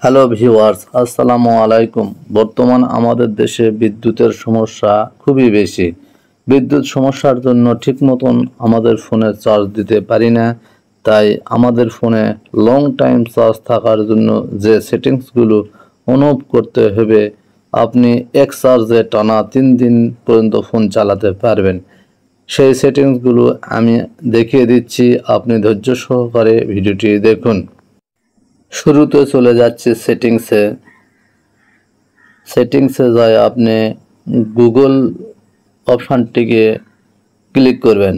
Hello viewers, আসসালামু আলাইকুম। বর্তমান আমাদের দেশে বিদ্যুতের সমস্যা খুবই বেশি। বিদ্যুৎ সমস্যার জন্য ঠিক মতন আমাদের ফোনে চার্জ দিতে পারি না। তাই আমাদের ফোনে লং টাইম চার্জ থাকার জন্য যে সেটিংসগুলো অন অফ করতে হবে, আপনি এক চার্জে টানা 3 দিন পর্যন্ত ফোন চালাতে পারবেন। সেই সেটিংসগুলো আমি দেখিয়ে দিচ্ছি, আপনি ধৈর্য সহকারে ভিডিওটি দেখুন। শুরুতে চলে যাচ্ছে সেটিংসে যায় আপনি গুগল অপশানটিকে ক্লিক করবেন।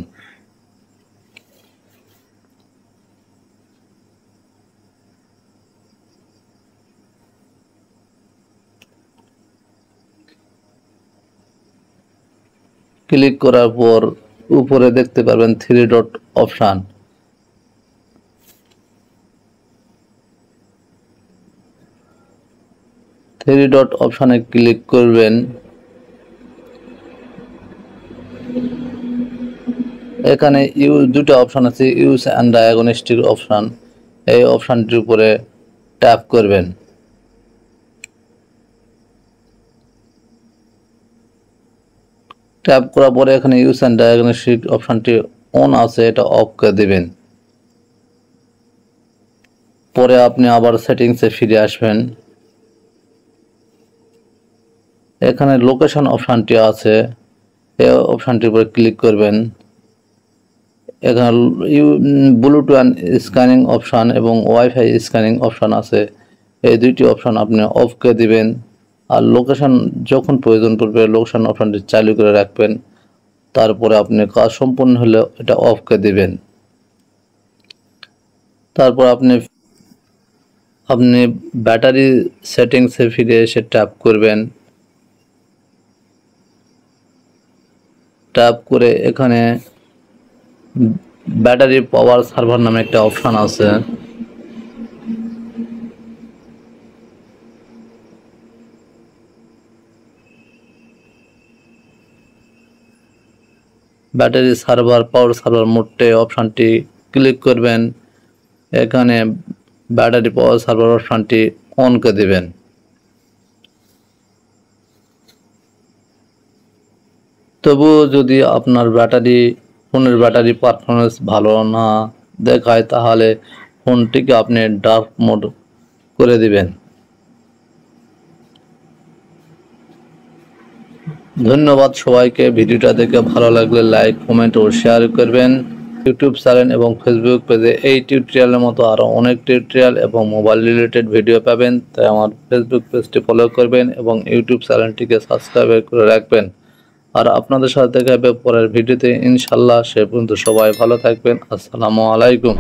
ক্লিক করার পর উপরে দেখতে পারবেন 3 ডট অপশান। থ্রি ডট অপশানে ক্লিক করবেন। এখানে দুটো অপশান আছে, ইউজ অ্যান্ড ডায়াগনস্টিক অপশান। এই অপশানটির উপরে ট্যাপ করবেন। ট্যাপ করার পরে এখানে ইউজ অ্যান্ড ডায়াগনস্টিক অপশানটি অন আছে, এটা অফ করে দেবেন। পরে আপনি আবার সেটিংসে ফিরে আসবেন। এখানে লোকেশন অপশানটি আছে, এই অপশানটির উপরে ক্লিক করবেন। এখানে ব্লুটুথ স্ক্যানিং অপশান এবং ওয়াইফাই স্ক্যানিং অপশান আছে, এই দুইটি অপশান আপনি অফ করে দিবেন। আর লোকেশন যখন প্রয়োজন পড়বে লোকেশন অপশানটি চালু করে রাখবেন। তারপরে আপনি কাজ সম্পূর্ণ হলে এটা অফ করে দিবেন। তারপর আপনি ব্যাটারি সেটিংসে ফিরে এসে ট্যাপ করবেন। ট্যাপ করে এখানে ব্যাটারি পাওয়ার সার্ভার নামে একটা অপশান আছে, ব্যাটারি পাওয়ার সার্ভার মোডে অপশানটি ক্লিক করবেন। এখানে ব্যাটারি পাওয়ার সার্ভার অপশানটি অন করে দেবেন। তবুও যদি আপনার ফোনের ব্যাটারি পারফরমেন্স ভালো না দেখায়, তাহলে ফোনটিকে আপনি ডার্ক মোড করে দিবেন। ধন্যবাদ সবাইকে। ভিডিওটা দেখে ভালো লাগলে লাইক, কমেন্ট ও শেয়ার করবেন। ইউটিউব চ্যানেল এবং ফেসবুক পেজে এই টিউটোরিয়ালের মতো আরও অনেক টিউটোরিয়াল এবং মোবাইল রিলেটেড ভিডিও পাবেন। তাই আমার ফেসবুক পেজটি ফলো করবেন এবং ইউটিউব চ্যানেলটিকে সাবস্ক্রাইব করে রাখবেন। আর আপনাদের সাথে দেখা হবে পরের ভিডিওতে ইনশাল্লাহ। সে পর্যন্ত সবাই ভালো থাকবেন। আসসালামু আলাইকুম।